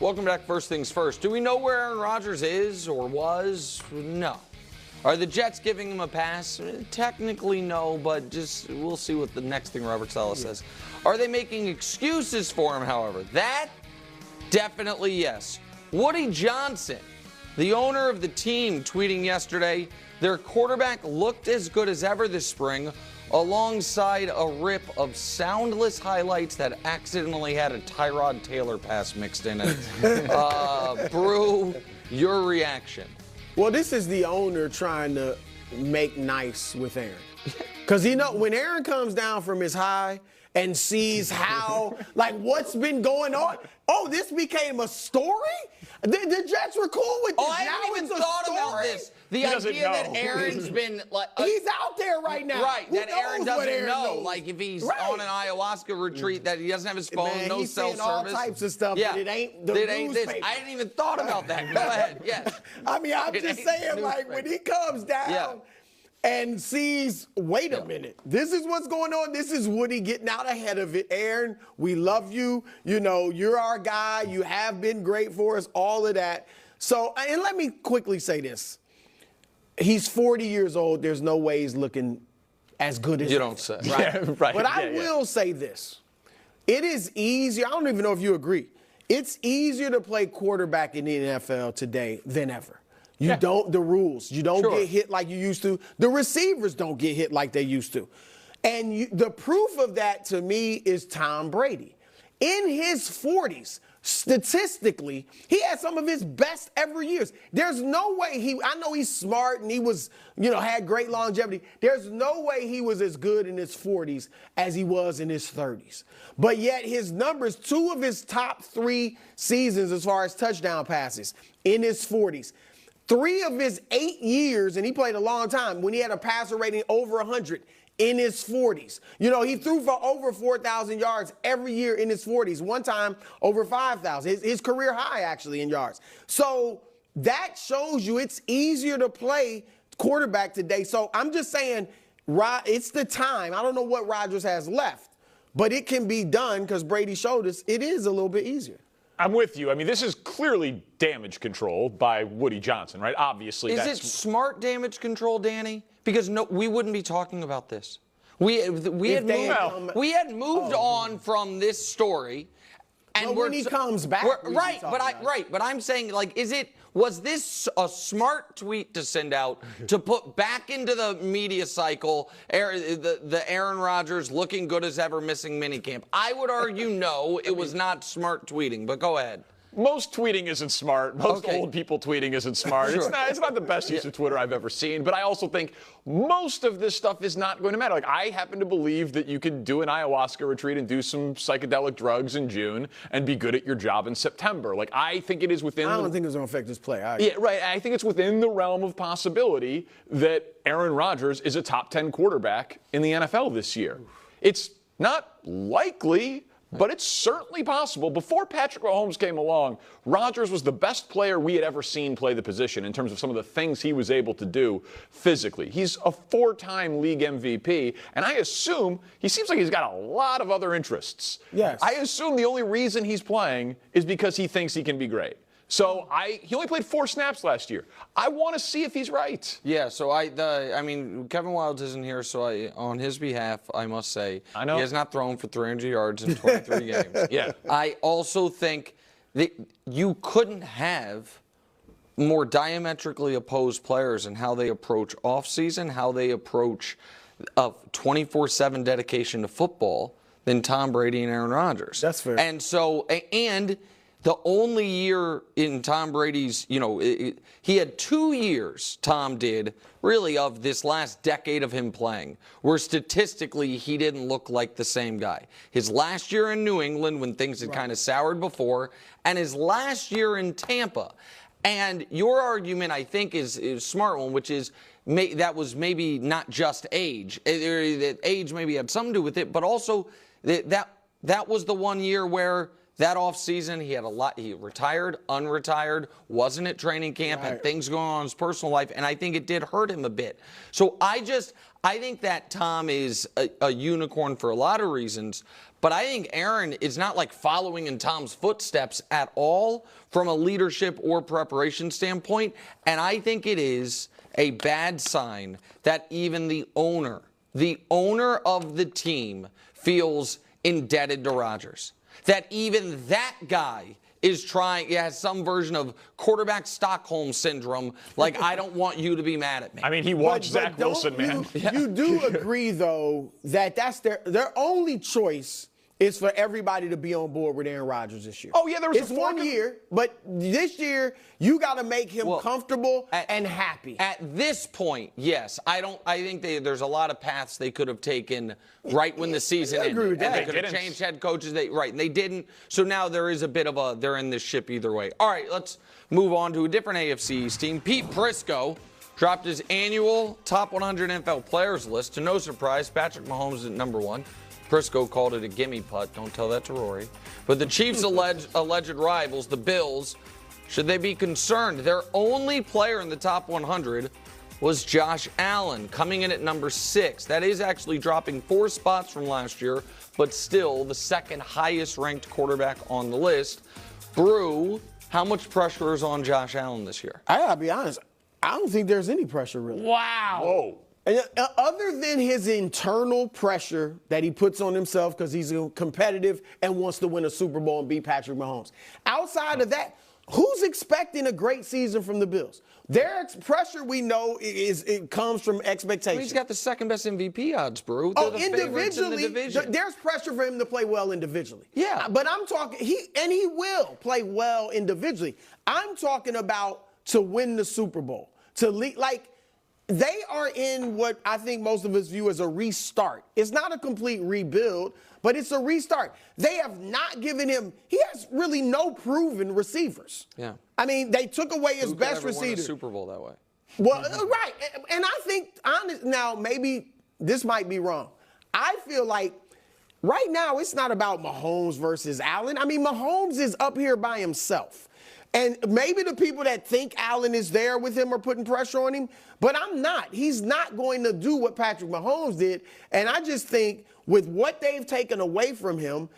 Welcome back. First things first. Do we know where Aaron Rodgers is or was? No. Are the Jets giving him a pass? Technically, no, but just we'll see what the next thing Robert Saleh says. Are they making excuses for him, however? That, definitely yes. Woody Johnson, the owner of the team, tweeting yesterday, their quarterback looked as good as ever this spring, alongside a rip of soundless highlights that accidentally had a Tyrod Taylor pass mixed in it. Brew, your reaction. Well, this is the owner trying to make nice with Aaron. Because, when Aaron comes down from his high and sees how, what's been going on, this became a story? The Jets were cool with this. I haven't even thought about this. The idea that Aaron's been he's out there right now. Right, Who that Aaron doesn't know. Knows? If he's on an ayahuasca retreat, that he doesn't have his phone, no he's cell saying service. all types of stuff, but it ain't the newspaper. I hadn't even thought about that. Go ahead, yes. I'm just saying, when he comes down and sees, wait a minute, this is what's going on. This is Woody getting out ahead of it. Aaron, we love you. You're our guy. You have been great for us, all of that. So, and let me quickly say this. He's 40 years old. There's no way he's looking as good as you don't say. Right. Yeah, right. But I will say this. It is easier. I don't even know if you agree. It's easier to play quarterback in the NFL today than ever. You don't, the rules. You don't get hit like you used to. The receivers don't get hit like they used to. And the proof of that to me is Tom Brady. In his 40s, statistically, he had some of his best ever years. There's no way I know he's smart and he was, had great longevity. There's no way he was as good in his 40s as he was in his 30s. But yet his numbers, 2 of his top 3 seasons as far as touchdown passes in his 40s. 3 of his 8 years, and he played a long time, when he had a passer rating over 100 in his 40s. He threw for over 4,000 yards every year in his 40s. One time, over 5,000. His career high, actually, in yards. So that shows you it's easier to play quarterback today. So I'm just saying, it's the time. I don't know what Rodgers has left, but it can be done because Brady showed us it is a little bit easier. I'm with you. I mean, this is clearly damage control by Woody Johnson, right? Obviously, is it smart damage control, Danny? Because we wouldn't be talking about this. We had moved on from this story, and when he comes back, but I'm saying, was this a smart tweet to send out to put back into the media cycle the Aaron Rodgers looking good as ever missing minicamp? I would argue no, it was not smart tweeting, but go ahead. Most tweeting isn't smart. Most old people tweeting isn't smart. Sure. It's not the best use of Twitter I've ever seen. But I also think most of this stuff is not going to matter. I happen to believe that you could do an ayahuasca retreat and do some psychedelic drugs in June and be good at your job in September. I think it is within. I don't think it's going to affect his play. Yeah, right. I think it's within the realm of possibility that Aaron Rodgers is a top 10 quarterback in the NFL this year. It's not likely, but it's certainly possible. Before Patrick Mahomes came along, Rodgers was the best player we had ever seen play the position in terms of some of the things he was able to do physically. He's a 4-time league MVP, and I assume he seems like he's got a lot of other interests. Yes. I assume the only reason he's playing is because he thinks he can be great. So he only played 4 snaps last year. I want to see if he's right. Yeah, so Kevin Wildes isn't here, so on his behalf, I must say, he has not thrown for 300 yards in 23 games. Yeah. I also think that you couldn't have more diametrically opposed players in how they approach offseason, how they approach a 24/7 dedication to football than Tom Brady and Aaron Rodgers. That's fair. And so, the only year in Tom Brady's, he had 2 years, Tom did, really, of this last decade of him playing, where statistically he didn't look like the same guy. His last year in New England, when things had kind of soured before, and his last year in Tampa. And your argument, I think, is a smart one, which is that was maybe not just age. That age maybe had something to do with it, but also that was the one year where that offseason, he had a lot. He retired, unretired, wasn't at training camp, had things going on in his personal life, and I think it did hurt him a bit. So I think that Tom is a unicorn for a lot of reasons, but I think Aaron is not like following in Tom's footsteps at all from a leadership or preparation standpoint, and I think it is a bad sign that even the owner of the team feels indebted to Rodgers. That even that guy is has some version of quarterback Stockholm syndrome. Like, I don't want you to be mad at me. I mean, he watched Zach Wilson, man. You do agree, though, that that's their only choice is for everybody to be on board with Aaron Rodgers this year. Oh, yeah, there was it's 1 year, but this year you got to make him comfortable and happy. At this point, yes. I think there's a lot of paths they could have taken right when the season ended. I agree with that. They could have changed head coaches. And they didn't. So now there is a bit of they're in this ship either way. All right, let's move on to a different AFC East team. Pete Prisco dropped his annual top 100 NFL players list. To no surprise, Patrick Mahomes is at number 1. Prisco called it a gimme putt. Don't tell that to Rory. But the Chiefs' alleged rivals, the Bills, should they be concerned? Their only player in the top 100 was Josh Allen, coming in at number 6. That is actually dropping 4 spots from last year, but still the second highest ranked quarterback on the list. Brew, how much pressure is on Josh Allen this year? I gotta be honest, I don't think there's any pressure really. Wow. Whoa. Other than his internal pressure that he puts on himself because he's competitive and wants to win a Super Bowl and beat Patrick Mahomes. Outside of that, who's expecting a great season from the Bills? Their pressure, we know, it comes from expectations. He's got the second best MVP odds, Brew. Oh, individually, there's pressure for him to play well individually. Yeah. But I'm talking, he will play well individually. I'm talking about to win the Super Bowl, to lead, they are in what I think most of us view as a restart. It's not a complete rebuild, but it's a restart. They have not given him, he has really no proven receivers. Yeah. I mean, they took away his best receiver. Won a Super Bowl that way. Well, right. And I think, now maybe this might be wrong. I feel like right now it's not about Mahomes versus Allen. I mean, Mahomes is up here by himself. And maybe the people that think Allen is there with him are putting pressure on him, but I'm not. He's not going to do what Patrick Mahomes did. And I just think with what they've taken away from him,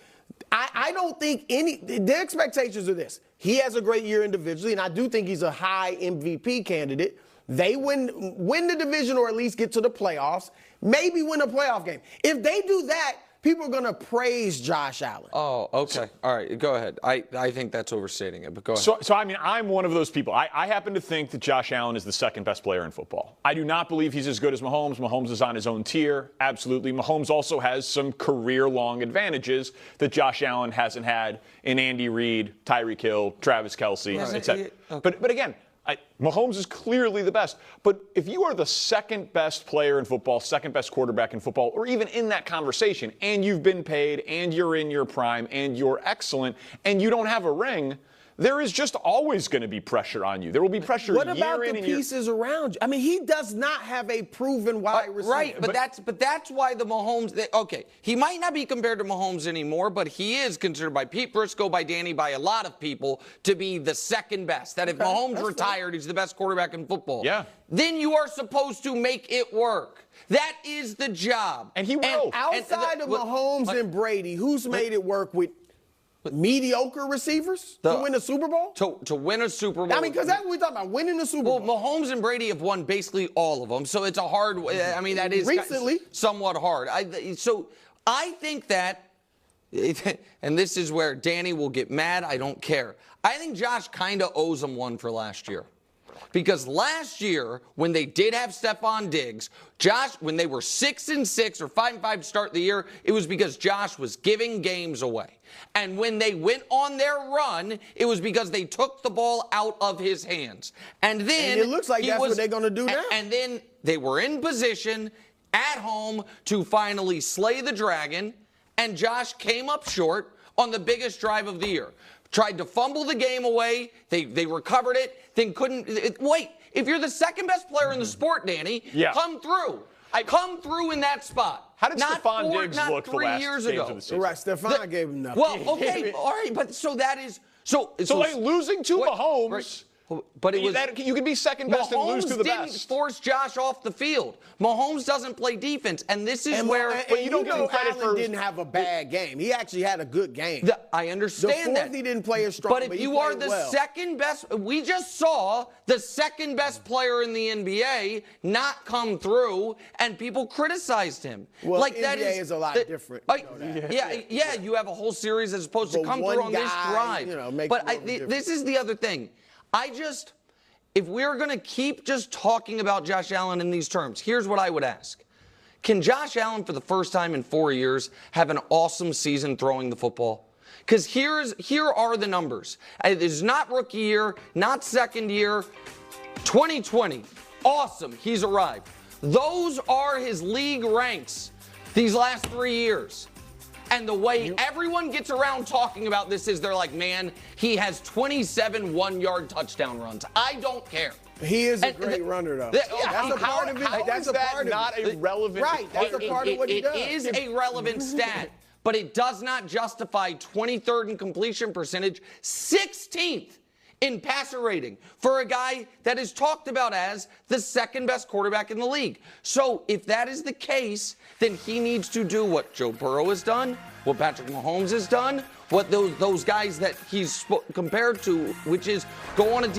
I don't think the expectations are this. He has a great year individually, and I do think he's a high MVP candidate. They win the division or at least get to the playoffs, maybe win a playoff game. If they do that, people are going to praise Josh Allen. Oh, okay. All right, go ahead. I think that's overstating it, but go ahead. So I mean, I'm one of those people. I happen to think that Josh Allen is the second best player in football. I do not believe he's as good as Mahomes. Mahomes is on his own tier, absolutely. Mahomes also has some career-long advantages that Josh Allen hasn't had in Andy Reid, Tyreek Hill, Travis Kelce, etc. Okay. But again, Mahomes is clearly the best. But if you are the second best player in football, second best quarterback in football, or even in that conversation, and you've been paid, and you're in your prime, and you're excellent, and you don't have a ring, there is just always going to be pressure on you. There will be pressure year in and year. What about the pieces around you? I mean, he does not have a proven wide receiver. Right, but that's why the Mahomes. He might not be compared to Mahomes anymore, but he is considered by Pete Prisco, by Danny, by a lot of people to be the second best. That if Mahomes retired, he's the best quarterback in football. Yeah. Then you are supposed to make it work. That is the job. And he will. Outside of Mahomes and Brady, who's made it work with mediocre receivers to win a Super Bowl? To win a Super Bowl. I mean, because that's what we're talking about, winning the Super Bowl. Well, Mahomes and Brady have won basically all of them, so it's a hard. I mean, that is recently somewhat hard. So I think that, and this is where Danny will get mad. I don't care. I think Josh kind of owes him one for last year. Because last year, when they did have Stephon Diggs, Josh, when they were 6-6 or 5-5 to start the year, it was because Josh was giving games away. And when they went on their run, it was because they took the ball out of his hands. And then it looks like that's what they're going to do now. And then they were in position at home to finally slay the dragon, and Josh came up short on the biggest drive of the year. Tried to fumble the game away. They recovered it, then couldn't. Wait, if you're the second best player in the sport, Danny, come through. Come through in that spot. How did not Stephon Diggs not look the 3 last years games ago. of the season? Right, Stephon gave him nothing. Well, okay, all right, but so that is so like losing to Mahomes. Right. But it was You can be second best and lose to the didn't best. force Josh off the field. Mahomes doesn't play defense, and this is where. But you don't give him credit Allen for. didn't have a bad game. He actually had a good game. I understand the fourth, that. he didn't play as strong. But if he you are played the well. second best, we just saw the second best player in the NBA not come through, and people criticized him. Well, like NBA that is a lot different. You know that. Yeah, you have a whole series as opposed to But come one through on this guy, drive. makes But more of a difference. this is the other thing. If we're going to keep just talking about Josh Allen in these terms, here's what I would ask. Can Josh Allen, for the first time in 4 years, have an awesome season throwing the football? Because here are the numbers. It is not rookie year, not second year. 2020, awesome, he's arrived. Those are his league ranks these last 3 years. And the way everyone gets around talking about this is they're like, man, he has 27 one-yard touchdown runs. I don't care. He is a great runner, though. That's a part of it. That's not a relevant. Right. That's a part of what he does. It is a relevant stat, but it does not justify 23rd in completion percentage, 16th in passer rating for a guy that is talked about as the second best quarterback in the league. So if that is the case, then he needs to do what Joe Burrow has done, what Patrick Mahomes has done, what those guys that he's compared to, which is go on a